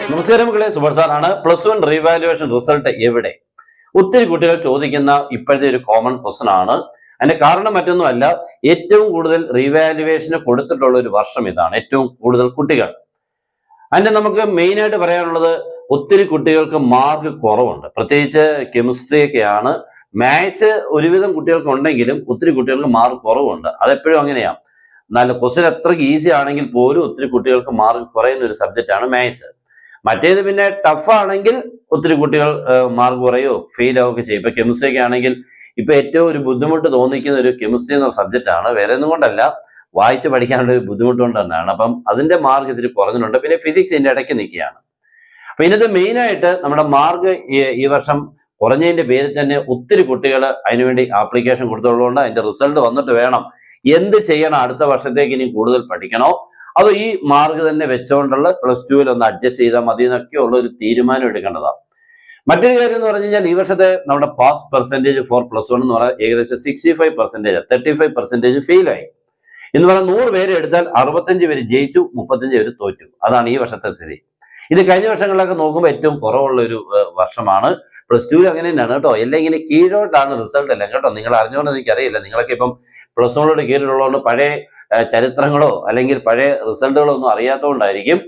നമസ്കാരം മക്കളെ, സുബർ സാറാണ്. +1 റീവാലുവേഷൻ റിസൾട്ട് എവിടെ? ഒത്തിരി കുട്ടികൾ ചോദിക്കുന്ന ഇപ്പോഴത്തെ ഒരു കോമൺ ക്വസ്റ്റൻ ആണ്. അതിന്റെ കാരണം മറ്റൊന്നുമല്ല, ഏറ്റവും കൂടുതൽ റീവാലുവേഷന് കൊടുത്തിട്ടുള്ള ഒരു വർഷം ഇതാണ്. ഏറ്റവും കൂടുതൽ കുട്ടികൾ. അതിന്റെ നമുക്ക് മെയിൻ ആയിട്ട് പറയാനുള്ളത്, ഒത്തിരി കുട്ടികൾക്ക് മാർക്ക് കുറവുണ്ട്. പ്രത്യേകിച്ച് കെമിസ്ട്രി ഒക്കെയാണ്. മാത്സ് ഒരുവിധം കുട്ടികൾക്ക് ഉണ്ടെങ്കിലും ഒത്തിരി കുട്ടികൾക്ക് മാർക്ക് കുറവുണ്ട്. അതെപ്പോഴും അങ്ങനെയാണ്. നല്ല ക്വസ്റ്റൻ അത്രയ്ക്ക് ഈസി ആണെങ്കിൽ പോലും ഒത്തിരി കുട്ടികൾക്ക് മാർക്ക് കുറയുന്ന ഒരു സബ്ജക്റ്റ് ആണ് മാത്സ്. മറ്റേത് പിന്നെ ടഫ് ആണെങ്കിൽ ഒത്തിരി കുട്ടികൾ മാർക്ക് കുറയോ ഫെയിൽ ആവുകയൊക്കെ ചെയ്യും. ഇപ്പൊ കെമിസ്ട്രി ഒക്കെ ആണെങ്കിൽ ഇപ്പൊ ഏറ്റവും ഒരു ബുദ്ധിമുട്ട് തോന്നിക്കുന്ന ഒരു കെമിസ്ട്രി എന്ന സബ്ജക്റ്റ് ആണ്. വേറെ ഒന്നും കൊണ്ടല്ല, വായിച്ച് പഠിക്കാനുള്ള ഒരു ബുദ്ധിമുട്ട് കൊണ്ട് തന്നെയാണ്. അപ്പം അതിന്റെ മാർക്ക് ഇത്തിരി കുറഞ്ഞിട്ടുണ്ട്. പിന്നെ ഫിസിക്സ് ഇതിന്റെ ഇടയ്ക്ക് നിൽക്കുകയാണ്. അപ്പൊ ഇതിനകത്ത് മെയിൻ ആയിട്ട് നമ്മുടെ മാർക്ക് ഈ വർഷം കുറഞ്ഞതിന്റെ പേരിൽ തന്നെ ഒത്തിരി കുട്ടികൾ അതിനുവേണ്ടി ആപ്ലിക്കേഷൻ കൊടുത്തുള്ളതുകൊണ്ട് അതിന്റെ റിസൾട്ട് വന്നിട്ട് വേണം എന്ത് ചെയ്യണം, അടുത്ത വർഷത്തേക്ക് ഇനി കൂടുതൽ പഠിക്കണോ, അതോ ഈ മാർക്ക് തന്നെ വെച്ചുകൊണ്ടുള്ള +2 ഒന്ന് അഡ്ജസ്റ്റ് ചെയ്താൽ മതി എന്നൊക്കെ ഉള്ള ഒരു തീരുമാനം എടുക്കേണ്ടതാണ്. മറ്റൊരു കാര്യം എന്ന് പറഞ്ഞു കഴിഞ്ഞാൽ, ഈ വർഷത്തെ നമ്മുടെ പാസ് പെർസെൻറ്റേജ് ഫോർ +1 എന്ന് പറഞ്ഞാൽ ഏകദേശം 65%, 35% ഫെയിലായി എന്ന് പറഞ്ഞാൽ 100 പേര് എടുത്താൽ 65 പേര് ജയിച്ചു, 35 പേര് തോറ്റു. അതാണ് ഈ വർഷത്തെ സ്ഥിതി. ഇത് കഴിഞ്ഞ വർഷങ്ങളിലൊക്കെ നോക്കുമ്പോൾ ഏറ്റവും കുറവുള്ള ഒരു വർഷമാണ്. +2 അങ്ങനെ തന്നെയാണ് കേട്ടോ. എല്ലാം ഇങ്ങനെ കീഴോട്ടാണ് റിസൾട്ട് എല്ലാം കേട്ടോ. നിങ്ങൾ അറിഞ്ഞുകൊണ്ട് എനിക്കറിയില്ല, നിങ്ങളൊക്കെ ഇപ്പം +1 കീഴിലുള്ളതുകൊണ്ട് പഴയ ചരിത്രങ്ങളോ അല്ലെങ്കിൽ പഴയ റിസൾട്ടുകളോ ഒന്നും അറിയാത്തതുകൊണ്ടായിരിക്കും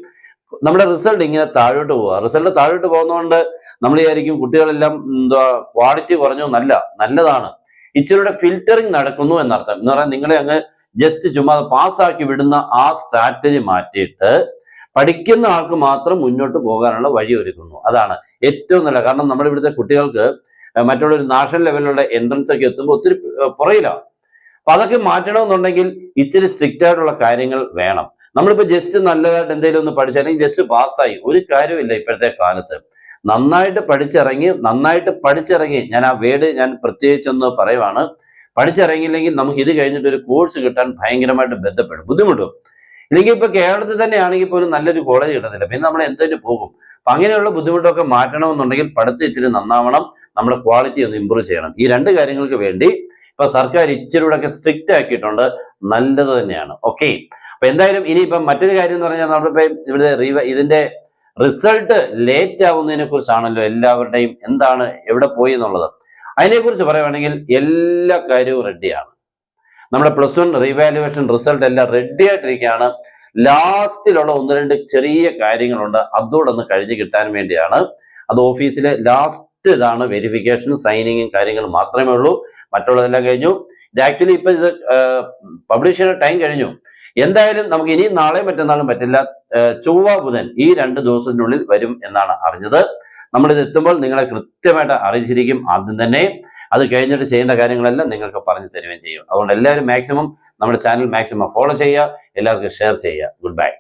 നമ്മുടെ റിസൾട്ട് ഇങ്ങനെ താഴോട്ട് പോവുക. റിസൾട്ട് താഴോട്ട് പോകുന്നതുകൊണ്ട് നമ്മൾ വിചാരിക്കും കുട്ടികളെല്ലാം ക്വാളിറ്റി കുറഞ്ഞു. നല്ലതാണ്, ഇച്ചിരിയുടെ ഫിൽറ്ററിങ് നടക്കുന്നു എന്നർത്ഥം. എന്ന് പറഞ്ഞാൽ നിങ്ങളെ അങ്ങ് ജസ്റ്റ് ചുമ്മാ പാസ്സാക്കി വിടുന്ന ആ സ്ട്രാറ്റജി മാറ്റിയിട്ട് പഠിക്കുന്ന ആൾക്ക് മാത്രം മുന്നോട്ട് പോകാനുള്ള വഴി ഒരുക്കുന്നു. അതാണ് ഏറ്റവും നല്ല. കാരണം നമ്മുടെ ഇവിടുത്തെ കുട്ടികൾക്ക് മറ്റുള്ള ഒരു നാഷണൽ ലെവലിലുള്ള എൻട്രൻസ് ഒക്കെ എത്തുമ്പോൾ ഒത്തിരി പുറയിലാണ്. അപ്പൊ അതൊക്കെ മാറ്റണമെന്നുണ്ടെങ്കിൽ ഇച്ചിരി സ്ട്രിക്റ്റ് ആയിട്ടുള്ള കാര്യങ്ങൾ വേണം. നമ്മളിപ്പോ ജസ്റ്റ് നല്ലതായിട്ട് എന്തെങ്കിലും ഒന്ന് പഠിച്ചാൽ ജസ്റ്റ് പാസ്സായി ഒരു കാര്യമില്ല. ഇപ്പോഴത്തെ കാലത്ത് നന്നായിട്ട് പഠിച്ചിറങ്ങി ഞാൻ ആ വേർഡ് ഞാൻ പ്രത്യേകിച്ചൊന്ന് പറയുവാണ്. പഠിച്ചിറങ്ങിയില്ലെങ്കിൽ നമുക്ക് ഇത് കഴിഞ്ഞിട്ട് ഒരു കോഴ്സ് കിട്ടാൻ ഭയങ്കരമായിട്ട് ബുദ്ധിമുട്ടും. ഇല്ലെങ്കിൽ ഇപ്പൊ കേരളത്തിൽ തന്നെ ആണെങ്കിൽ പോലും നല്ലൊരു കോളേജ് കിട്ടത്തില്ല. പിന്നെ നമ്മൾ എന്തിനു പോകും? അപ്പൊ അങ്ങനെയുള്ള ബുദ്ധിമുട്ടൊക്കെ മാറ്റണമെന്നുണ്ടെങ്കിൽ പഠിത്തം ഇച്ചിരി നന്നാവണം, നമ്മുടെ ക്വാളിറ്റി ഒന്ന് ഇമ്പ്രൂവ് ചെയ്യണം. ഈ രണ്ട് കാര്യങ്ങൾക്ക് വേണ്ടി ഇപ്പൊ സർക്കാർ ഇച്ചിരിയുടെ ഒക്കെ സ്ട്രിക്റ്റ് ആക്കിയിട്ടുണ്ട്. നല്ലത് തന്നെയാണ്. ഓക്കെ, അപ്പൊ എന്തായാലും ഇനിയിപ്പം മറ്റൊരു കാര്യം എന്ന് പറഞ്ഞാൽ, നമ്മളിപ്പോ ഇതിന്റെ റിസൾട്ട് ലേറ്റ് ആവുന്നതിനെ കുറിച്ചാണല്ലോ എല്ലാവരുടെയും എന്താണ് എവിടെ പോയി എന്നുള്ളത്. അതിനെക്കുറിച്ച് പറയുവാണെങ്കിൽ എല്ലാ കാര്യവും റെഡിയാണ്. നമ്മുടെ +1 റീവാലുവേഷൻ റിസൾട്ട് എല്ലാം റെഡി ആയിട്ടിരിക്കുകയാണ്. ലാസ്റ്റിലുള്ള 1-2 ചെറിയ കാര്യങ്ങളുണ്ട്, അതോടെ ഒന്ന് കഴിഞ്ഞ് കിട്ടാൻ വേണ്ടിയാണ്. അത് ഓഫീസിലെ ലാസ്റ്റ് ഇതാണ് വെരിഫിക്കേഷൻ, സൈനിങ്ങും കാര്യങ്ങളും മാത്രമേ ഉള്ളൂ. മറ്റുള്ളതെല്ലാം കഴിഞ്ഞു. ഇത് ആക്ച്വലി ഇപ്പൊ ഇത് പബ്ലിഷ് ചെയ്യുന്ന ടൈം കഴിഞ്ഞു. എന്തായാലും നമുക്ക് ഇനി നാളെയും മറ്റന്നാളും പറ്റില്ല, ചൊവ്വ ബുധൻ ഈ 2 ദിവസത്തിനുള്ളിൽ വരും എന്നാണ് അറിഞ്ഞത്. നമ്മളിത് എത്തുമ്പോൾ നിങ്ങളെ കൃത്യമായിട്ട് അറിയിച്ചിരിക്കും ആദ്യം തന്നെ. അത് കഴിഞ്ഞിട്ട് ചെയ്യേണ്ട കാര്യങ്ങളെല്ലാം നിങ്ങൾക്ക് പറഞ്ഞു തരുകയും ചെയ്യും. അതുകൊണ്ട് എല്ലാവരും മാക്സിമം നമ്മുടെ ചാനൽ മാക്സിമം ഫോളോ ചെയ്യുക, എല്ലാവർക്കും ഷെയർ ചെയ്യുക. Good bye.